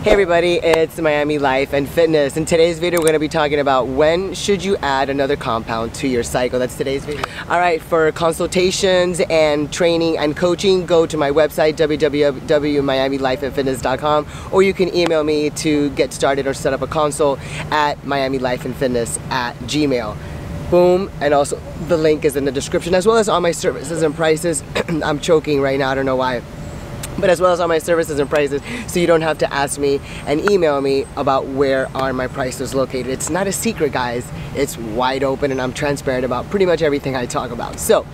Hey everybody, it's Miami Life and Fitness. In today's video, we're going to be talking about when should you add another compound to your cycle. That's today's video. Alright, for consultations and training and coaching, go to my website, www.miamilifeandfitness.com, or you can email me to get started or set up a consult at miamilifeandfitness@gmail.com. Boom, and also the link is in the description, as well as all my services and prices. I'm choking right now, I don't know why. But as well as all my services and prices, so you don't have to ask me and email me about where are my prices located. It's not a secret, guys. It's wide open, and I'm transparent about pretty much everything I talk about. So,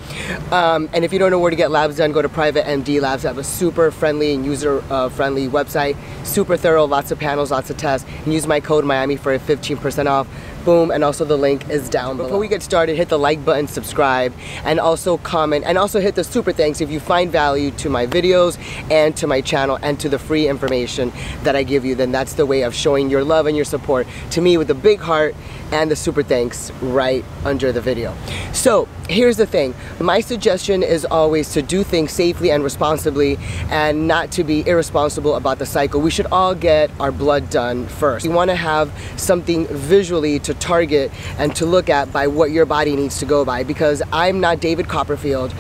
and if you don't know where to get labs done, go to Private MD Labs. I have a super friendly and user-friendly website, super thorough, lots of panels, lots of tests. And use my code Miami for a 15% off. Boom, and also the link is down below. Before we get started, hit the like button, subscribe, and also comment, and also hit the super thanks if you find value to my videos and to my channel and to the free information that I give you. Then that's the way of showing your love and your support to me, with the big heart and the super thanks right under the video. So here's the thing, my suggestion is always to do things safely and responsibly, and not to be irresponsible about the cycle. We should all get our blood done first. You want to have something visually to target and to look at by what your body needs to go by, because I'm not David Copperfield.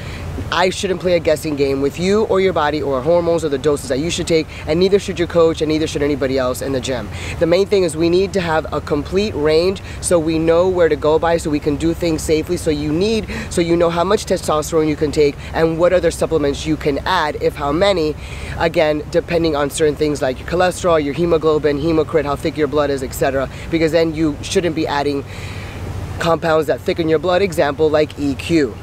I shouldn't play a guessing game with you or your body or hormones or the doses that you should take, and neither should your coach, and neither should anybody else in the gym. The main thing is we need to have a complete range so we know where to go by, so we can do things safely. So you know how much testosterone you can take and what other supplements you can add, if how many, again, depending on certain things like your cholesterol, your hemoglobin, hemocrit, how thick your blood is, etc. Because then you shouldn't be adding compounds that thicken your blood, example like EQ.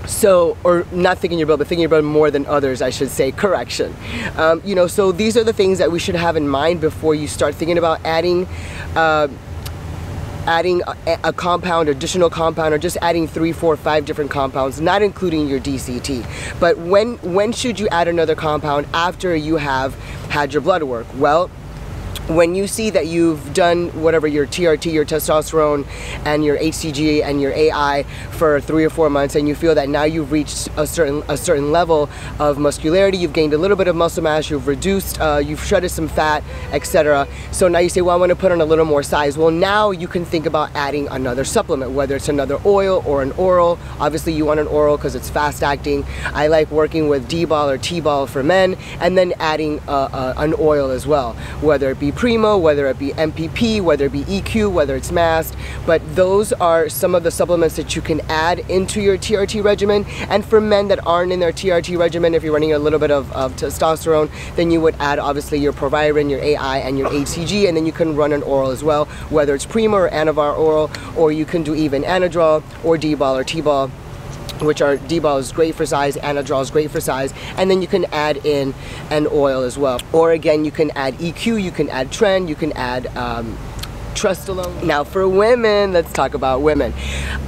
So, or not thicken your blood, but thicken your blood more than others, I should say, correction. You know, so these are the things that we should have in mind before you start thinking about adding a compound, additional compound, or just adding 3, 4, 5 different compounds, not including your DCT. But when should you add another compound after you have had your blood work? Well, when you see that you've done whatever, your TRT, your testosterone, and your HCG and your AI for 3 or 4 months, and you feel that now you've reached a certain level of muscularity, you've gained a little bit of muscle mass, you've reduced, you've shredded some fat, etc. So now you say, well, I want to put on a little more size. Well, now you can think about adding another supplement, whether it's another oil or an oral. Obviously, you want an oral because it's fast acting. I like working with D-ball or T-ball for men, and then adding an oil as well, whether it be Primo, whether it be MPP, whether it be EQ, whether it's MAST. But those are some of the supplements that you can add into your TRT regimen. And for men that aren't in their TRT regimen, if you're running a little bit of testosterone, then you would add obviously your Proviron, your AI, and your HCG, and then you can run an oral as well, whether it's Primo or Anavar oral, or you can do even Anadrol or D-ball or T-ball, which are D-ball is great for size, Anadrol is great for size, and then you can add in an oil as well. Or again, you can add EQ, you can add Tren, you can add Trustolone. Now for women, let's talk about women.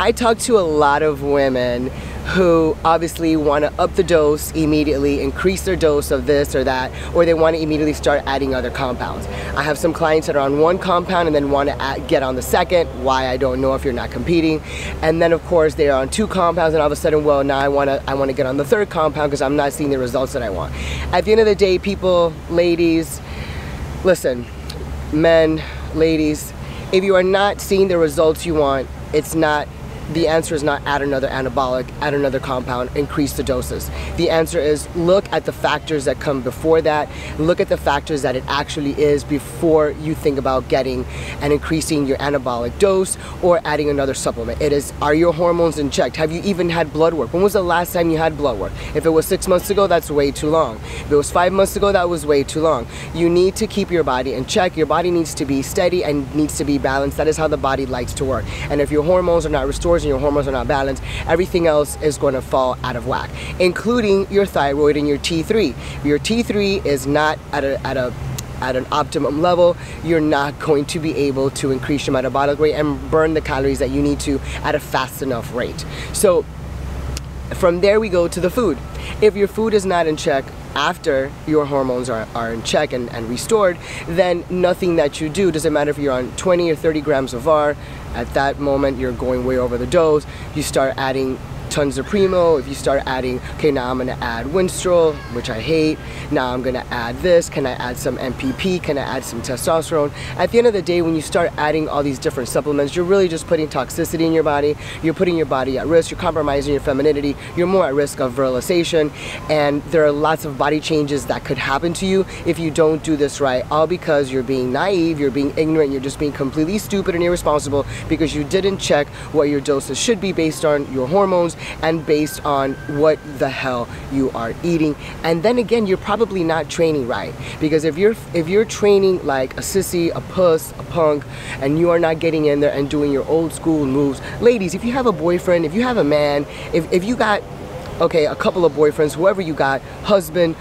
I talk to a lot of women who obviously want to up the dose immediately, increase their dose of this or that, or they want to immediately start adding other compounds. I have some clients that are on one compound and then want to get on the second. Why, I don't know, if you're not competing. And then of course they are on 2 compounds, and all of a sudden, well, now I want to get on the 3rd compound because I'm not seeing the results that I want. At the end of the day, people, ladies, listen, men, ladies, if you are not seeing the results you want, the answer is not add another anabolic, add another compound, increase the doses. The answer is look at the factors that come before that, look at the factors that it actually is before you think about getting and increasing your anabolic dose or adding another supplement. It is, are your hormones in check? Have you even had blood work? When was the last time you had blood work? If it was 6 months ago, that's way too long. If it was 5 months ago, that was way too long. You need to keep your body in check. Your body needs to be steady and needs to be balanced. That is how the body likes to work. And if your hormones are not restored and your hormones are not balanced, everything else is going to fall out of whack, including your thyroid and your T3. If your T3 is not at an optimum level, you're not going to be able to increase your metabolic rate and burn the calories that you need to at a fast enough rate. So from there we go to the food. If your food is not in check after your hormones are in check and restored, then nothing that you do, doesn't matter if you're on 20 or 30 grams of VAR, at that moment you're going way over the dose. You start adding tons of Primo, if you start adding, okay, now I'm gonna add Winstrol, which I hate, now I'm gonna add this, can I add some MPP, can I add some testosterone? At the end of the day, when you start adding all these different supplements, you're really just putting toxicity in your body, you're putting your body at risk, you're compromising your femininity, you're more at risk of virilization, and there are lots of body changes that could happen to you if you don't do this right, all because you're being naive, you're being ignorant, you're just being completely stupid and irresponsible because you didn't check what your doses should be based on your hormones and based on what the hell you are eating. And then again, you're probably not training right, because if you're training like a sissy, a puss, a punk, and you are not getting in there and doing your old school moves. Ladies, if you have a boyfriend, if you have a man, if you got, okay, a couple of boyfriends, whoever you got, husband,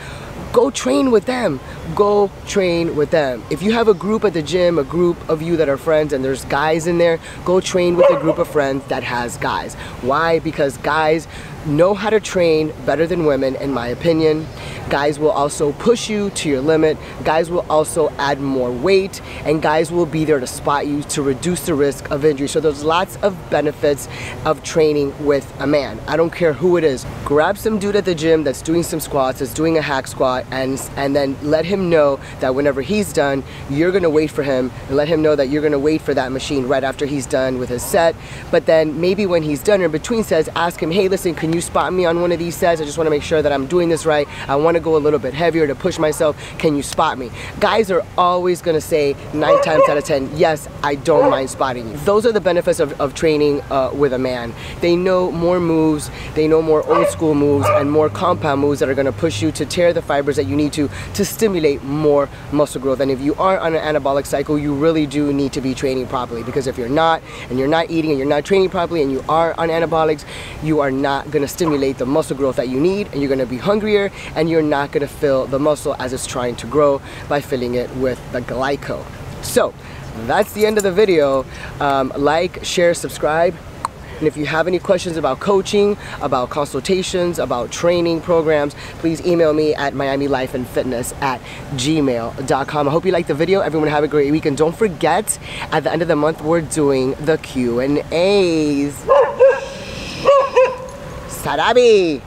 go train with them. Go train with them. If you have a group at the gym, a group of you that are friends and there's guys in there, go train with a group of friends that has guys. Why? Because guys know how to train better than women, in my opinion. Guys will also push you to your limit. Guys will also add more weight, and guys will be there to spot you to reduce the risk of injury. So there's lots of benefits of training with a man. I don't care who it is. Grab some dude at the gym that's doing some squats, that's doing a hack squat, and then let him know that whenever he's done, you're gonna wait for him, and let him know that you're gonna wait for that machine right after he's done with his set. But then maybe when he's done, or in between sets, ask him, hey, listen, can you spot me on one of these sets? I just wanna make sure that I'm doing this right. I wanna go a little bit heavier to push myself. Can you spot me? Guys are always gonna say 9 times out of 10, yes, I don't mind spotting you. Those are the benefits of training with a man. They know more moves, they know more old school moves and more compound moves that are gonna push you to tear the fibers that you need to stimulate more muscle growth. And if you are on an anabolic cycle, you really do need to be training properly, because if you're not, and you're not eating and you're not training properly, and you are on anabolics, you are not gonna stimulate the muscle growth that you need, and you're gonna be hungrier, and you're not gonna fill the muscle as it's trying to grow by filling it with the glyco. So that's the end of the video. Like, share, subscribe. And if you have any questions about coaching, about consultations, about training programs, please email me at miamilifeandfitness@gmail.com. I hope you liked the video. Everyone have a great week. And don't forget, at the end of the month, we're doing the Q&As. Sarabi!